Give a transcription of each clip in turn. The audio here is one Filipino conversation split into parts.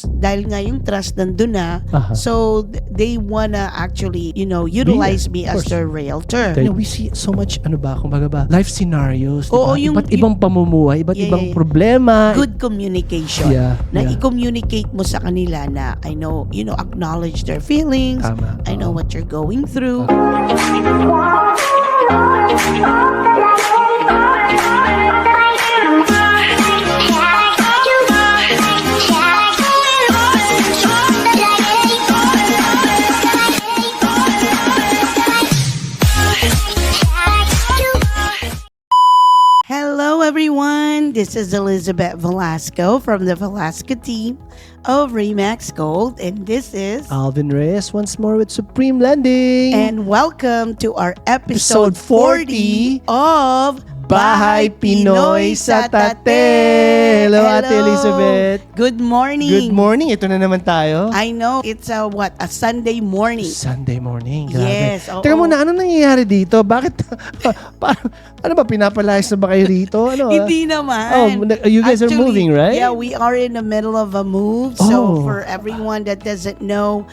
dahil nga yung trust nandun na, so they wanna actually, utilize me as their realtor. We see so much, kumbaga ba, life scenarios, Oo, diba? Iba't ibang pamumuhay, iba't ibang problema. Good communication. Na Yeah. i-communicate mo sa kanila na I know, acknowledge their feelings. Tama. I know what you're going through. Hello everyone, this is Elizabeth Velasco from the Velasco team of Remax Gold, and this is Alvin Reyes once more with Supreme Lending. and welcome to our episode 40 of Bahay Pinoy sa Tate. Hello, Ate Elizabeth. Good morning. Good morning. Ito na naman tayo. I know it's a Sunday morning. Sunday morning. Grabe. Yes, oo. Teka muna, ano nangyayari dito? Bakit? Ano ba, pinapalayas na ba kayo rito? Hindi naman. Oh, you guys are moving, right? Yeah, we are in the middle of a move. So for everyone that doesn't know,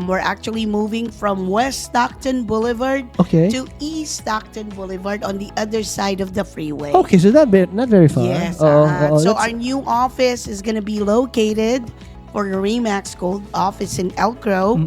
we're actually moving from West Stockton Boulevard to East Stockton Boulevard on the other side of the freeway. Okay, so not very far. Yes. So our new office is going to be located for the Remax Gold office in Elk Grove,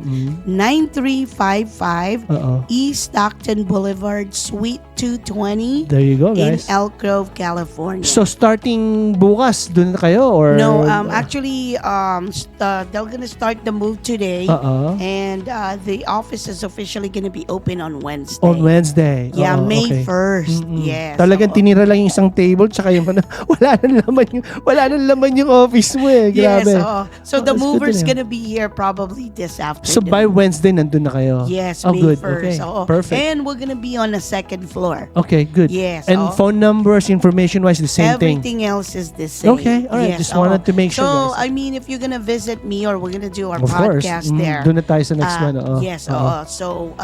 9355 East Stockton Boulevard, Suite 220. There you go, guys. In Elk Grove, California. So starting bukas, doon na kayo? Or No, actually, they're gonna start the move today, and the office is officially gonna be open on Wednesday. On Wednesday? Yeah, May 1st. Yes. Talagang tinira lang yung isang table, tsaka yung wala nang laman yung office mo eh. Grabe. Yes. So the mover's gonna be here probably this afternoon. So by Wednesday, nandun na kayo? Yes, May May 1st. Okay. Perfect. And we're gonna be on the second floor. Okay, good. Yes. And phone numbers, information-wise, the same thing? Everything else is the same. Okay, alright. Yes, Just wanted to make sure, So, guys. I mean, if you're gonna visit me or we're gonna do our Of course. podcast there. Doon na tayo sa next one. Yes. So,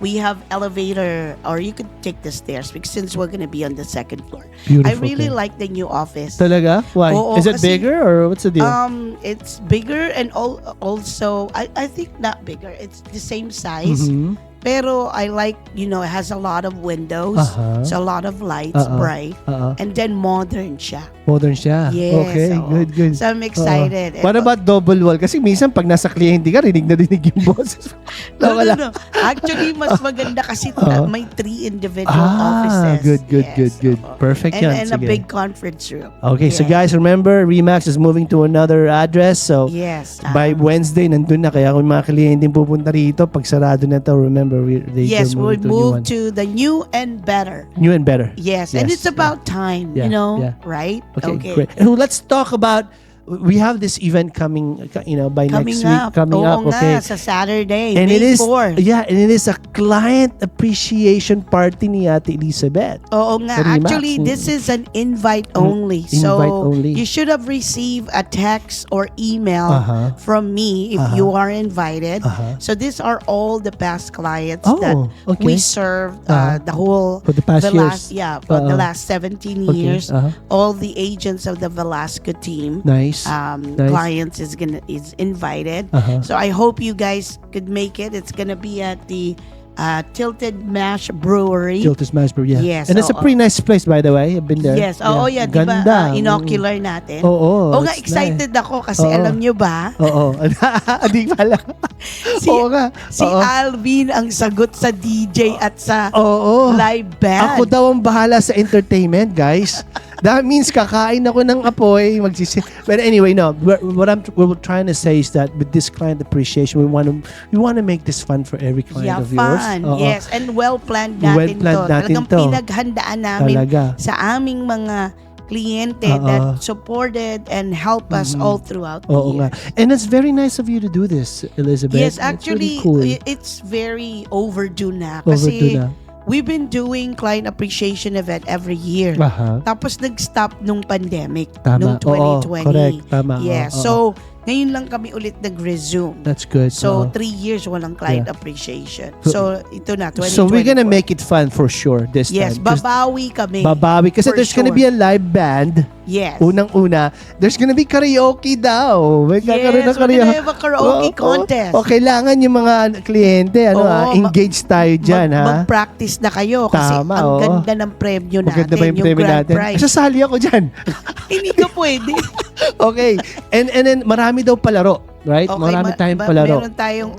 we have elevator, or you could take the stairs because since we're gonna be on the second floor. Beautiful. I really like the new office. Talaga? Why? Oo, Is it kasi, bigger or what's the deal? It's bigger and also I think not bigger. It's the same size. Pero I like, it has a lot of windows, so a lot of lights, bright, and then modern siya. Modern siya? Yes. Okay, good. So I'm excited. What about double wall? Kasi minsan pag nasa kliyente ka, rinig na rinig yung boses. No. Actually, mas maganda kasi may 3 individual offices. Good. Perfect yan. And a Sige. big conference room. Okay, so guys, remember, Remax is moving to another address. So, Yes. by Wednesday, nandun na. Kaya kung mga kliyente pupunta rito, pag sarado na to, remember, they Yes, will we move move to the new and better. new and better. Yes, and it's about time, Yeah, yeah. right? Okay, great. And let's talk about, we have this event coming, by next week. Coming up, okay. Sa Saturday, And May it is 4. and it is a client appreciation party ni Ate Elizabeth. Oo nga. Remax. Actually, this is an invite only. Invite So, only. you should have received a text or email from me if you are invited. So, these are all the past clients that we served the whole For the past years. for the last 17 years. Okay. All the agents of the Velasco team. Nice. Clients is invited. So I hope you guys could make it. It's gonna be at the Tilted Mash Brewery. Tilted Smash Brew, yeah. Yes, And it's a pretty nice place, by the way. I've been there. Yes. Yeah. Di ba, Ganda. inocular natin. Oo. Nga, it's excited nice. ako kasi alam nyo ba? Oo. Di pala. Oo nga. Si Alvin ang sagot sa DJ at sa live band. Ako daw ang bahala sa entertainment, guys. That means kakain ako ng apoy, But anyway, no. What we're trying to say is that with this client appreciation, we want to make this fun for every client of yours. Fun. Yes, and well-planned natin Well-planned natin Talagang to. pinaghandaan namin sa aming mga kliyente that supported and helped us all throughout the year. And it's very nice of you to do this, Elizabeth. Yes, actually, it's really cool. it's very overdue na. Kasi we've been doing client appreciation event every year. Tapos nag-stop nung pandemic, nung 2020. Correct. Tama. Yes. So, ngayon lang kami ulit nag-resume. That's good. So, 3 years walang client appreciation. So, ito na, 2024. So, we're gonna make it fun for sure this time. Yes, babawi kami. Babawi. Kasi For there's gonna be a live band. Yes. Unang-una, there's gonna be karaoke daw. May kakaroon Yes, ng we're gonna have a karaoke contest. O, kailangan yung mga kliyente, engage tayo dyan, ha? Mag-practice na kayo kasi Tama, ang ganda ng premyo natin, Maganda ba yung yung premyo grand natin? prize. Sasali ako dyan. Hindi ka pwede. Okay. And then, marami daw palaro. Right? Okay, Marami tayong palaro. Meron tayong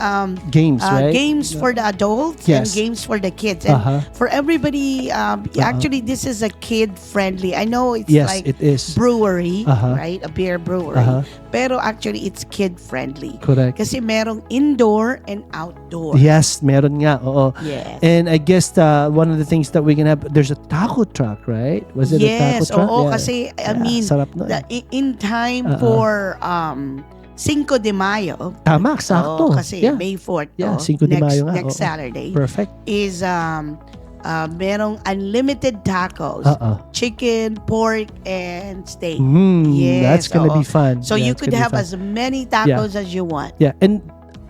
Games, right? games for the adults and Yes. games for the kids. And for everybody, actually, this is a kid-friendly. I know it's Yes, like it is. brewery, right? A beer brewery. Pero actually, it's kid-friendly. Correct. Kasi merong indoor and outdoor. Yes, meron nga. Oo. Yes. And I guess one of the things that we can have, there's a taco truck, right? Was it a taco Yes, truck? oo. Yeah. Kasi, I mean, sarap nun. in time for 5 de Mayo. Tama, sakto. Oo, kasi Yeah. May 4th. Yeah, 5 de Mayo nga. Next Oo. Saturday. Perfect. Is merong unlimited tacos. Chicken, pork, and steak. Yes, That's gonna be fun. So you That's could gonna have be as many tacos as you want. Yeah, and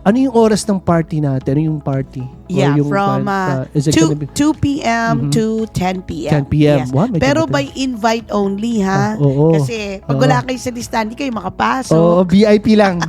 ano yung oras ng party natin? Ano yung party? Or Yeah, yung from is it gonna be 2 p.m. to 10 p.m. 10 p.m. Yes. Wow, medyo Pero matagal. by invite only, ha? Oo. Kasi pag wala kayo sa listahan, hindi kayo makapasok. Oo, VIP lang.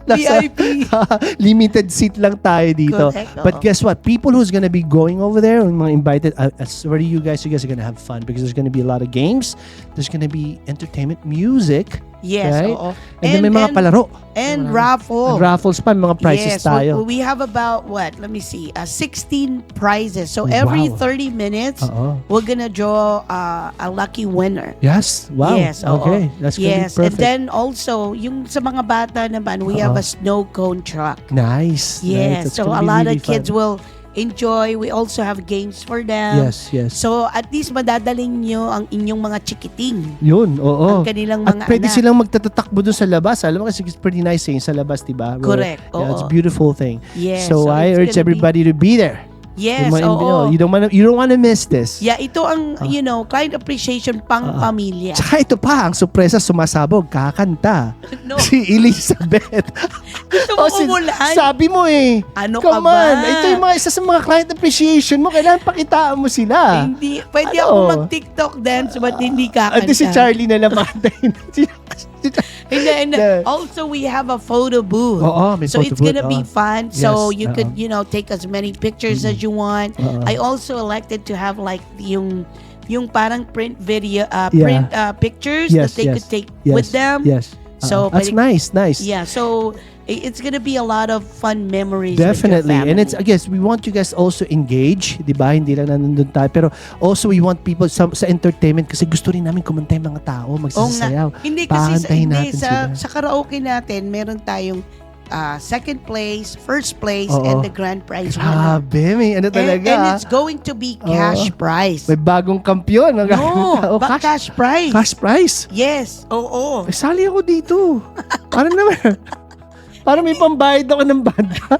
VIP. Limited seat lang tayo dito. Correct, oo. But guess what? People who's gonna be going over there, yung mga invited, I swear to you guys are gonna have fun because there's gonna be a lot of games. There's gonna be entertainment, music. Yes, right? oo. And then may mga palaro. And Marami. raffle. And raffles pa, may mga prizes Yes, tayo. we have about what? Let me see. 16 prizes. So every Wow. 30 minutes, Oo. we're gonna draw a lucky winner. Yes. Wow. Yes, oo. Okay. That's gonna Yes, be and perfect. then also yung sa mga bata naman, we have a snow cone truck. Nice. Yes, That's so gonna a be lot really of kids fun. will enjoy. We also have games for them. Yes, yes. So at least madadaling nyo ang inyong mga chikiting. Yun, oo. Ang kanilang At mga pwede anak. silang magtatatakbo dun sa labas. Alam mo kasi it's pretty nice sa labas, diba? Correct, Yeah, it's a oo. beautiful thing. Yes, So I it's urge gonna everybody to be there. Yes, Yung mga- oo. you don't wanna miss this. Yeah, ito ang, client appreciation pang pamilya. Tsaka ito pa, ang sorpresa sumasabog, kakanta. No. Si Elizabeth. Gusto mo Oh, umulan? Sabi mo eh. Ano ka Come ba? on. Ito yung mga isa sa mga client appreciation mo. Kailangan pakitaan mo sila. Hindi. Pwede Ano? ako mag-TikTok dance but hindi kakanta. At si Charlie na lang makantayin. And Yeah. also we have a photo booth. Oo, may So photo it's gonna booth, be fun. So Yes, you could, take as many pictures as you want. I also elected to have like yung parang print video, print pictures that they could take with them. Yes. So That's pwede- nice. Yeah, so it's gonna be a lot of fun memories with your Definitely. family. And it's, I guess, we want you guys also engage, di ba? Hindi lang nandun tayo. Pero also, we want people sa entertainment kasi gusto rin namin kumanta yung mga tao, Oo nga. magsasayaw. Hindi kasi Pakantahin natin sila. sa karaoke natin, meron tayong second place, first place, Oo. and the grand prize winner. Grabe, may ano talaga. And it's going to be cash prize. May bagong kampiyon. No, cash prize. Cash prize. Yes, oo. Eh, sali ako dito. Parang naman. Parang may pambayad ako ng banda.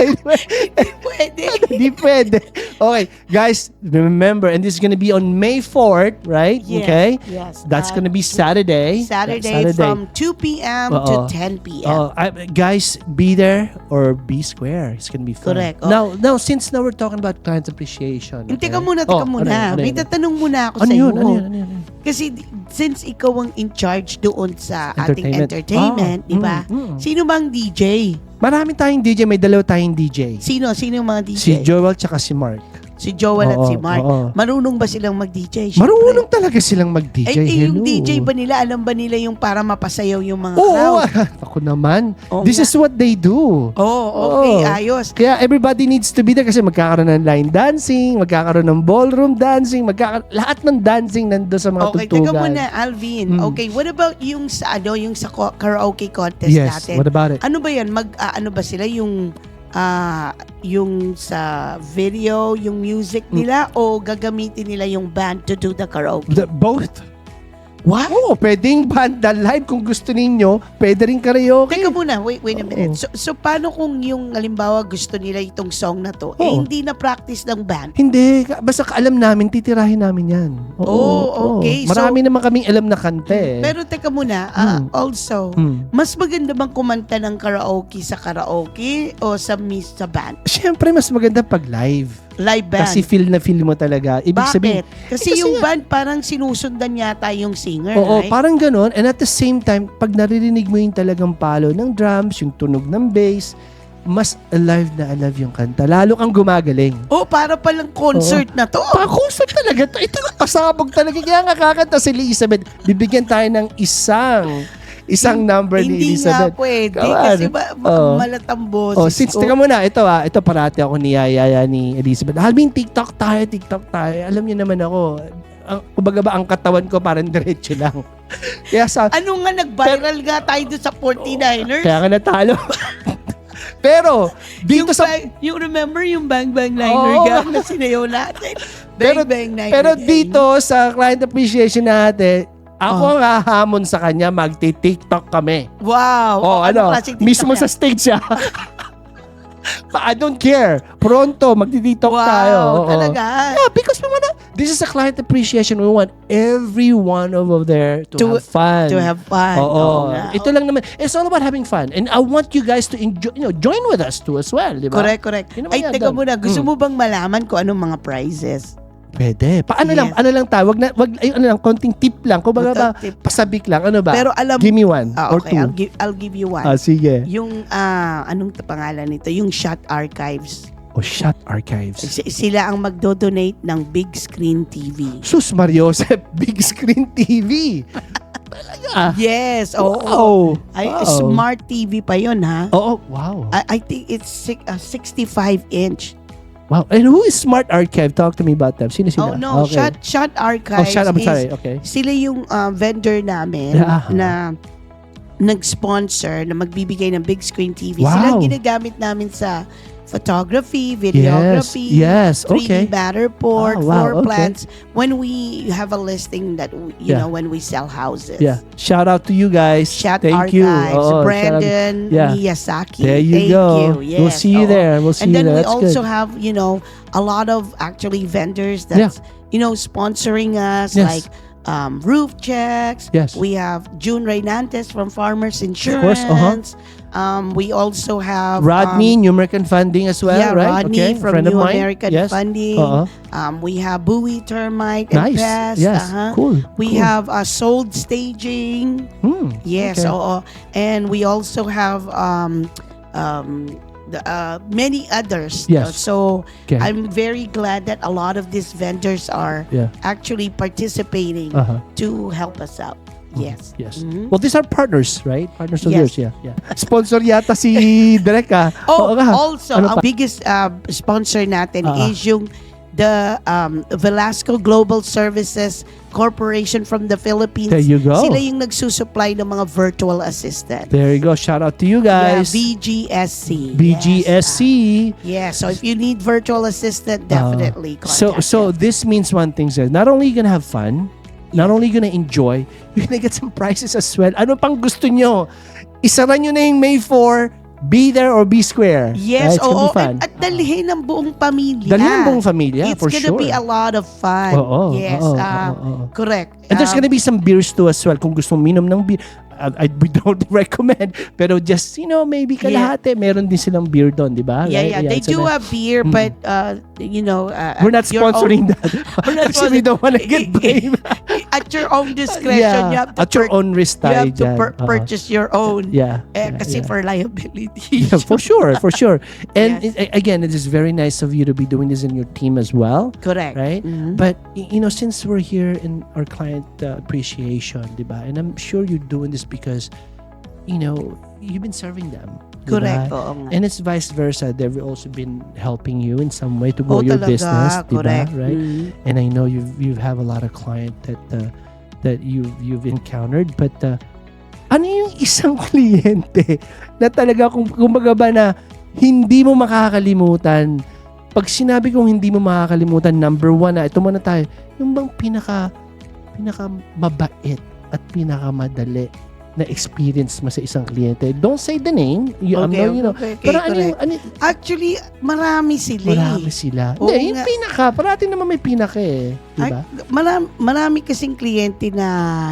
Pwede. Hindi pwede. Okay, guys, remember, and this is gonna be on May 4th, right? Yes, Okay? yes. That's gonna be Saturday. Saturday from 2 p.m. to 10 p.m. Guys, be there or be square. It's gonna be fun. Correct. Now, since now we're talking about client appreciation. Hindi okay? ka muna, May tatanong muna ako Ano sa yun? iyo. Ano yun? Kasi since ikaw ang in charge doon sa ating Entertainment. entertainment, di ba? Sino bang DJ? Marami tayong DJ, may dalawa tayong DJ. Sino yung mga DJ? Si Joel tsaka si Mark. Si Joel at Oo, si Mark. oo. Marunong ba silang mag-DJ? Marunong talaga silang mag-DJ. Yung Hello. DJ ba nila, alam ba nila yung para mapasayaw yung mga Oo, crowd? ako naman. Oo This nga. is what they do. Okay, Oo. ayos. Kaya everybody needs to be there kasi magkakaroon ng line dancing, magkakaroon ng ballroom dancing, lahat ng dancing nando sa mga Okay, tugtugan. teka muna, Alvin. Okay, what about yung sa karaoke contest Yes, natin? what about it? Ano ba yan? Ano ba sila yung sa video, yung music nila o gagamitin nila yung band to do the karaoke? Both. What? Oo, pwedeng banda live kung gusto ninyo. Pwede rin karaoke. Teka muna, wait a minute. Oo. So paano kung yung halimbawa gusto nila itong song na to, hindi na practice ng band? Hindi, basta alam namin, titirahin namin yan. Okay. Marami naman kaming alam na kanta eh. Pero teka muna, also, mas maganda bang kumanta ng karaoke sa karaoke o sa band? Siyempre, mas maganda pag live. Live band. Kasi feel mo talaga. Ibig sabihin, Kasi yung band parang sinusundan yata yung singer, oo, right? parang ganon. And at the same time, pag naririnig mo yung talagang palo ng drums, yung tunog ng bass, mas alive na alive yung kanta. Lalo kang gumagaling. Para palang concert na to. Pa-concert talaga to. Ito na pasabog talaga. Kaya nga kakanta si Elizabeth. Bibigyan tayo ng isang number ni Elizabeth. Hindi nga pwede. Kasi malatang boses Oh, since, teka muna, ito parati ako niyayaya ni Elizabeth. Halbing TikTok tayo. Alam niyo naman ako, kumbaga ba ang katawan ko parang diretso lang. Kaya ano nga, nag-viral nga tayo doon sa 49ers? Kaya nga natalo. Pero, dito yung remember yung Bang Bang Liner gang na sinayaw natin? Bang Bang Liner pero gang. dito, sa client appreciation natin, ako ang hahamon sa kanya, magti-TikTok kami. Wow. Mismo sa stage siya. I don't care. Pronto, magti-TikTok tayo. Wow, talaga. Yeah, because we wanna, this is a client appreciation. We want every one over there to have fun. To have fun. Ito lang naman. It's all about having fun. And I want you guys to enjoy, join with us too as well. Diba? Correct. Ay, teka muna. Gusto mo bang malaman kung anong mga prizes? Pwede. Paano lang, tayo? Konting tip lang. Kung baga ba, pasabik lang. Ano ba? Pero alam, give me one or okay, two. I'll give you one. Sige. Yung, anong pangalan nito? Yung Shot Archives. Shot Archives. Sila ang magdo-donate ng big screen TV. Sus Mariosep, big screen TV. Talaga? Yes. Wow. Smart TV pa yun, ha? Oo, wow. I think it's 65-inch. Wow. And who is Smart Archive? Talk to me about them. Sino sila? Okay. Shot Archives Okay. Sila yung vendor namin na nag-sponsor na magbibigay ng big screen TV. Wow. Sila ginagamit namin sa photography, videography, 3D Matterport, floor plans when we have a listing that you know when we sell houses. Yeah. Shout out to you guys. Thank you. Brandon Miyazaki. There you go. Yes. We'll see you there. And then we also have, a lot of actually vendors that's, sponsoring us like roof checks. Yes. We have June Reynantes from Farmers Insurance. Of course. We also have Rodney, New American Funding as well, right? Rodney from Friend New of mine. American Funding. We have Bowie Termite and Pest. Yes. Cool. We have Sold Staging. Yes. And we also have many others. Yes. So I'm very glad that a lot of these vendors are actually participating to help us out. Yes. Mm-hmm. Well, these are partners, right? Partners of yours, yeah. Sponsor yata si Direk, Also, ang biggest sponsor natin is yung the Velasco Global Services Corporation from the Philippines. There you go. Sila yung nagsusupply ng mga virtual assistant. There you go. Shout out to you guys. VGSC. VGSC. Yes. So if you need virtual assistant, definitely contact So this means one thing, sir. Not only you're gonna have fun, not only you're gonna enjoy, you're gonna get some prizes as well. Ano pang gusto nyo? Isara nyo na yung May 4, be there or be square. Yes, at dalhin ng buong pamilya. Dalhin ng buong pamilya, for sure. It's gonna be a lot of fun. Yes, correct. And there's gonna be some beers too as well. Kung gusto mong minom ng beer, we don't recommend. Pero just, maybe kalahati. Meron din silang beer doon, di ba? Yeah. They do have beer, but, we're not sponsoring that. Actually, we don't want to get blamed. At your own discretion, you have to at your own risk tayo you have to purchase your own. Kasi for liability. Yeah, for sure. And again, it is very nice of you to be doing this in your team as well. Correct. Right? Mm-hmm. But, since we're here in our client appreciation, di ba? And I'm sure you're doing this because, you've been serving them. Correct. And it's vice versa. They've also been helping you in some way to grow your business. Correct. Right? Mm-hmm. And I know you have a lot of client that you've encountered. But ano yung isang kliyente na talaga kumbaga ba na hindi mo makakalimutan? Pag sinabi kong hindi mo makakalimutan, number one ito muna tayo, yung bang pinaka mabait at pinakamadali na experience mo sa isang kliyente. Don't say the name. Pero actually, marami sila. Hindi, yung pinaka. Parati naman may pinaka eh. Diba? Marami kasing kliyente na,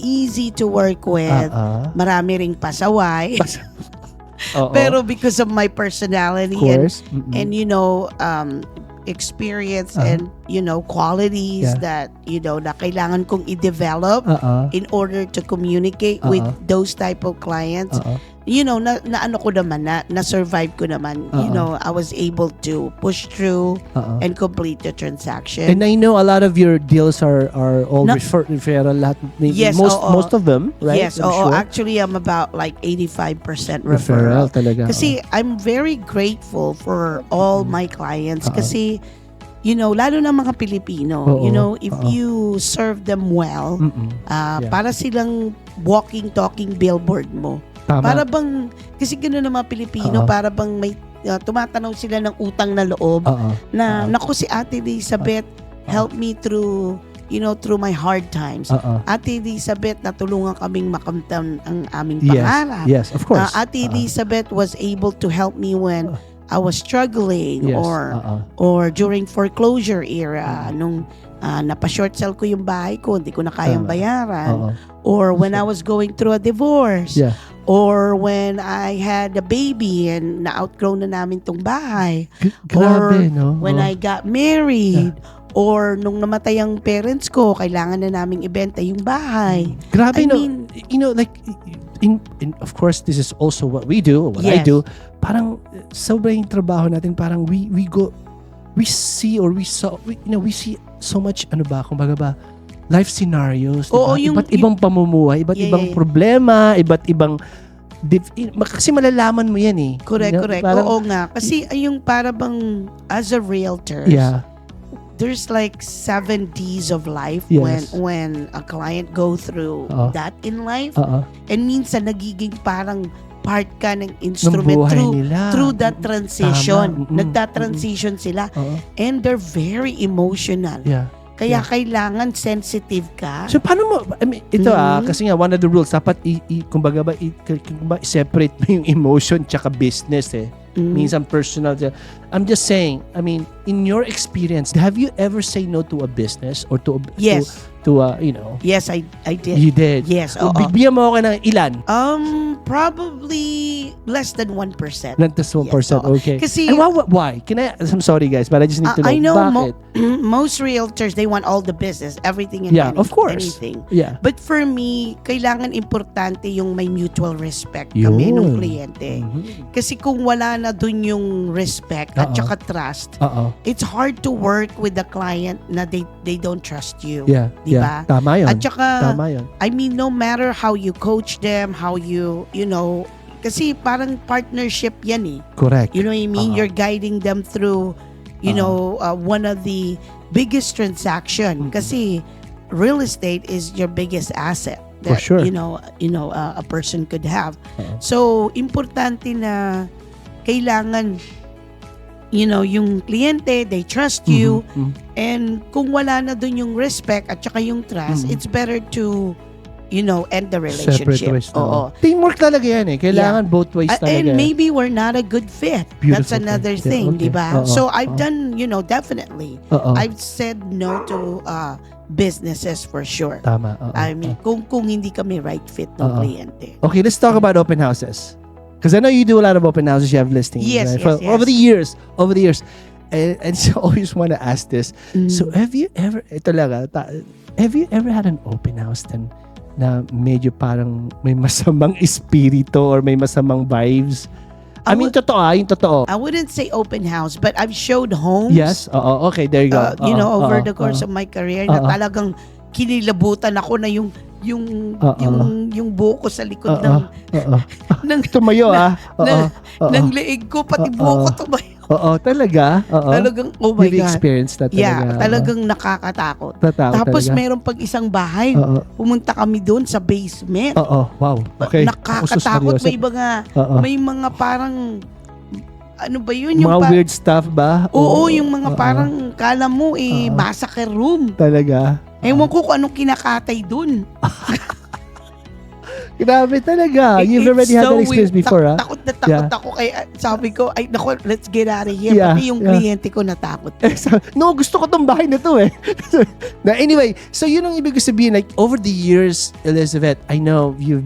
easy to work with. Marami ring pasaway. Pero because of my personality and experience and qualities that na kailangan kong i-develop in order to communicate with those type of clients, na ano ko naman, na survive ko naman. I was able to push through and complete the transaction. And I know a lot of your deals are all referral, lahat, yes, most of them, right? Yes, sure. Actually, I'm about like 85% referral. Talaga. Kasi I'm very grateful for all my clients kasi lalo na mga Pilipino, if you serve them well, para silang walking, talking billboard mo. Tama. Para bang, kasi gano'n ng mga Pilipino, para bang may tumatanaw sila ng utang na loob na, naku si Ate Elizabeth, help me through my hard times. Ate Elizabeth, natulungan kaming makamtan ang aming pangarap. Yes, of course. Ate Elizabeth was able to help me when I was struggling or during foreclosure era nung napa-short sell ko yung bahay ko, hindi ko na kayang bayaran, or when I was going through a divorce, or when I had a baby and na-outgrow na namin tong bahay, Grabe, or when I got married, or nung namatay ang parents ko, kailangan na naming ibenta yung bahay. Grabe, like of course this is also what we do, what I do. Parang sobrang trabaho natin, parang we see so much kumbaga ba, life scenarios, iba't ibang pamumuhay, iba't ibang problema, iba't ibang kasi malalaman mo yan eh. Correct. Parang, oo nga. Kasi yung para bang as a realtor, there's like 7 Ds of life when a client go through that in life. And minsan nagiging parang part ka ng instrument through that transition. Nagta-transition sila. And they're very emotional. Kaya kailangan sensitive ka. So paano mo, ito kasi nga one of the rules, dapat kumbaga separate mo yung emotion tsaka business eh. Minsan personal. I'm just saying, in your experience, have you ever say no to a business or to Yes, I did. You did? Yes. Bigyan mo ako ng ilan? Probably less than 1%. Less than 1%, okay. Kasi, and why? I'm sorry guys, but I just need to know. I know bakit? Most realtors, they want all the business, everything and of course. anything. Yeah. But for me, kailangan importante yung may mutual respect kami nung kliyente. Kasi kung wala na dun yung respect at saka trust, it's hard to work with the client na they don't trust you. Diba? Tama yun. At saka, tama yun. No matter how you coach them, how you kasi parang partnership yan eh. Correct. You know what I mean? You're guiding them through, one of the biggest transaction. Kasi real estate is your biggest asset that, for sure. A person could have. So, importante na kailangan yung kliyente, they trust you, and kung wala na dun yung respect at saka yung trust, it's better to, end the relationship. Teamwork talaga yan eh. Kailangan both ways talaga. And maybe we're not a good fit. Beautiful. That's another thing, diba? So I've done, definitely. I've said no to businesses for sure. Tama. Kung hindi kami right fit ng kliyente. Okay, let's talk about open houses. Because I know you do a lot of open houses, you have listings. Yes, right? yes. Over the years. And so I always want to ask this. So have you ever had an open house na medyo parang may masamang espiritu or may masamang vibes? Yung totoo. I wouldn't say open house, but I've showed homes. Yes, okay, there you go. Over the course of my career na talagang kinilabutan ako na yung buo ko sa likod ng tumayo ng leeg ko, pati buo ko tumayo. Talaga? Talagang, oh my God. You've experienced that talaga. Yeah, talagang nakakatakot. Tapos talaga. meron pag isang bahay, pumunta kami doon sa basement. Wow. Okay. Nakakatakot. May mga parang, ano ba yun? Yung mga weird stuff ba? Oo, yung mga parang, kala mo massacre room. Talaga? Ewan ko kung anong kinakatay dun. Grabe talaga. You've already had that experience before, ha? Takot ako. Kaya sabi ko, naku, let's get out of here. Pati yung kliyente ko natakot. No, gusto ko tong bahay na to eh. Anyway, so yun ang ibig sabihin, like, over the years, Elizabeth, I know you've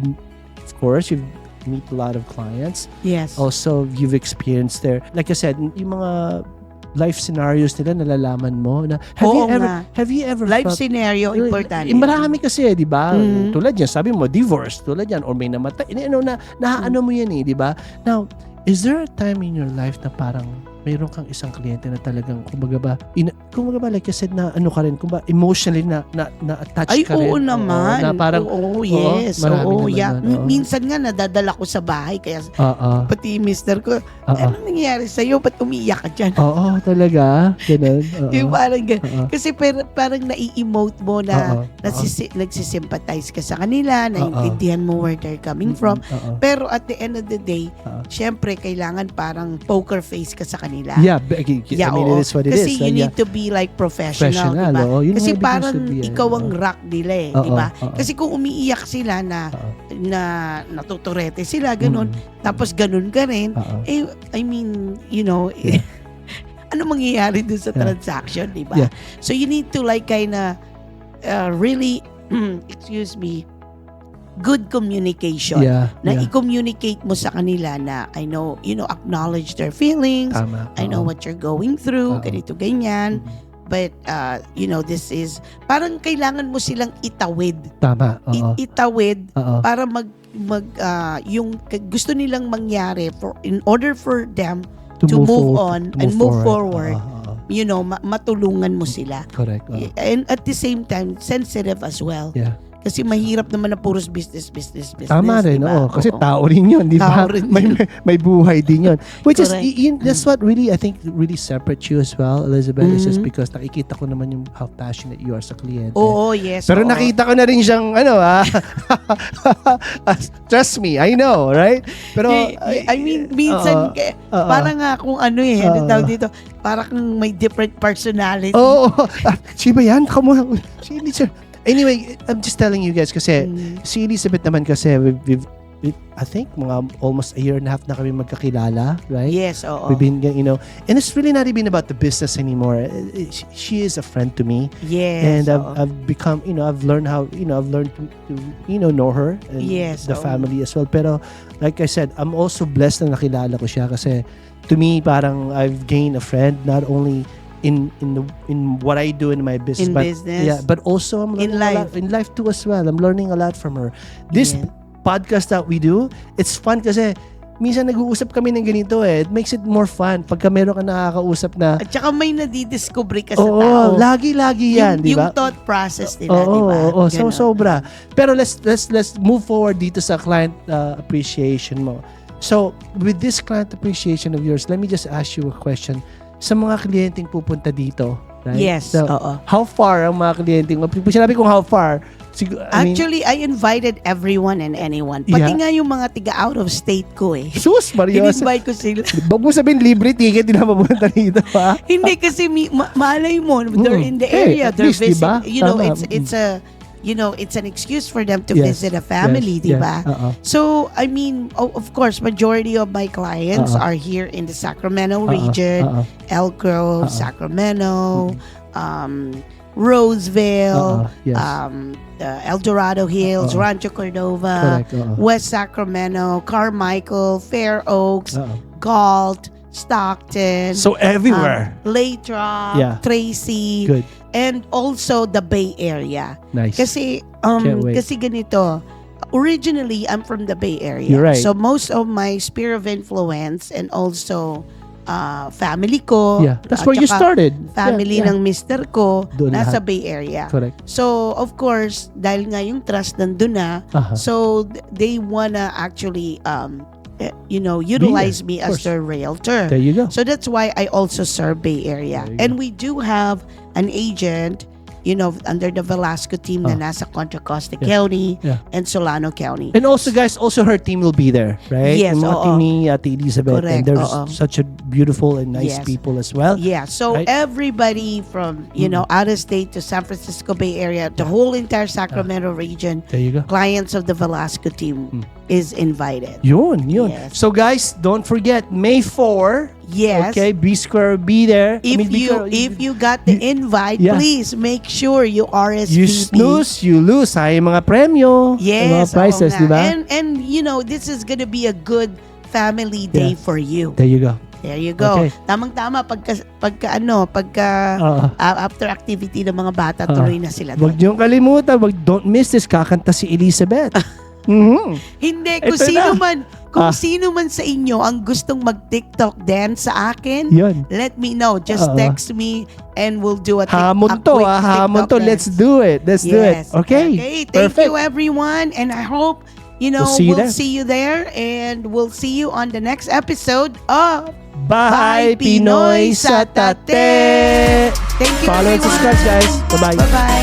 meet a lot of clients. Yes. Also, you've experienced there. Like I said, yung mga life scenarios nila nalalaman mo na have you ever life felt, scenario importante. Marami kasi, di ba? Tulad yan, sabi mo, divorce, tulad yan, or may namatay. Ano mo yan di ba? Now, is there a time in your life na parang mayroon kang isang kliyente na talagang kumbaga ba like I said na ano ka rin emotionally na attach ka rin? Ay, oo naman. Na parang yes. Oo, yeah. naman, Minsan nga nadadala ko sa bahay kaya pati mister ko, ano nangyayari sa'yo? Ba't umiiyak ka dyan? Oo, talaga. Ganun. Yung parang kasi parang nai-emote mo na nagsisympathize ka sa kanila, naiintindihan mo where they're coming from. Pero at the end of the day, syempre kailangan parang poker face ka sa kanila. Yeah, I mean, it is what it kasi is. you need to be like professional, diba? Kasi parang ikaw ang rock nila diba? Kasi kung umiiyak sila na natuturete sila, ganun, tapos ganun ka rin, I mean, ano mangyayari dun sa transaction, diba? Yeah. So you need to like kinda really, excuse me, good communication. I-communicate mo sa kanila na I know, acknowledge their feelings. Tama. I know what you're going through, ganito, ganyan. But, this is, parang kailangan mo silang itawid. Tama. Itawid para yung gusto nilang mangyari in order for them to move on and move forward. Matulungan mo sila. Correct. And at the same time, sensitive as well. Yeah. Kasi mahirap naman na puros business. Tama rin, diba? Kasi tao rin yun, di ba? May buhay din yun. Which is, that's what really, I think, really separates you as well, Elizabeth, is just because nakikita ko naman yung how passionate you are sa kliyente. Oo, yes. Pero nakita ko na rin siyang, trust me, I know, right? Pero, I mean, minsan, parang nga kung ano tawag dito, parang may different personality. Oo. Si ba yan? Come on. Anyway, I'm just telling you guys kasi si Elizabeth naman kasi we've I think mga almost a year and a half na kami magkakilala, right? Yes, oo. We've been, and it's really not even about the business anymore. She is a friend to me. Yes. And I've become, I've learned how, I've learned to know her and the family as well. Pero like I said, I'm also blessed na nakilala ko siya kasi to me parang I've gained a friend not only in what I do in my business, but also I'm learning a lot in life too as well. I'm learning a lot from her. This podcast that we do, it's fun kasi minsan nag-uusap kami ng ganito It makes it more fun pagka meron ka nakakausap na. At saka may nadidiscover ka sa tao. Lagi yan, di ba? Yung thought process nila, di ba? So sobra. Pero let's move forward dito sa client appreciation mo. So, with this client appreciation of yours, let me just ask you a question. Sa mga kliyenteng pupunta dito, right? Yes, so, how far ang mga kliyenteng, sinabi kong how far, actually, I invited everyone and anyone. Pati nga yung mga tiga out of state ko Sus, Mario. In-invite ko sila. Huwag mo sabihin libre ticket din na mapunta dito, ha? Hindi kasi malay mo, they're in the area. They're visiting. Diba? It's an excuse for them to visit a family, diba? So, I mean, of course, majority of my clients are here in the Sacramento region, Elk Grove, Sacramento, Roseville, El Dorado Hills, Rancho Cordova, West Sacramento, Carmichael, Fair Oaks, Galt, Stockton. So everywhere. Lathrop, Tracy. Good. And also the Bay Area. Nice. Kasi ganito, originally I'm from the Bay Area. You're right. So most of my sphere of influence and also family ko. Yeah, that's where you started. Family ng mister ko doon nasa lahat. Bay Area. Correct. So of course, dahil nga yung trust nandun na, so they wanna actually utilize me as their realtor. There you go. So that's why I also serve Bay Area. And we do have an agent, under the Velasco team na nasa Contra Costa County and Solano County. And also, guys, her team will be there, right? Yes, yung mga team ni Ate Elizabeth. Correct, and there's such a beautiful and nice people as well. Yeah, so everybody from, out of state to San Francisco Bay Area, the whole entire Sacramento region, there you go. Clients of the Velasco team is invited. Yun. Yes. So guys, don't forget, May 4, Yes. Okay, B Square will be there. If you got the invite, please make sure you RSVP. You snooze, you lose. Sayang mga premyo. Yes. Mga prizes, oo nga. di ba? And this is gonna be a good family day for you. There you go. There you go. Okay. Tamang-tama pagka after activity ng mga bata, tuloy na sila doon. Huwag niyong kalimutan, don't miss this, kakanta si Elizabeth. Hindi, Ito sino man sa inyo ang gustong mag-TikTok dance sa akin, Yun. let me know. Just text me and we'll do a quick hamon to. TikTok Let's dance. do it. Let's do it. Okay. Thank you everyone, and I hope we'll see you there, and we'll see you on the next episode of Bahay Pinoy sa Tate. Thank you Follow and everyone. subscribe, guys. Bye-bye. Bye-bye.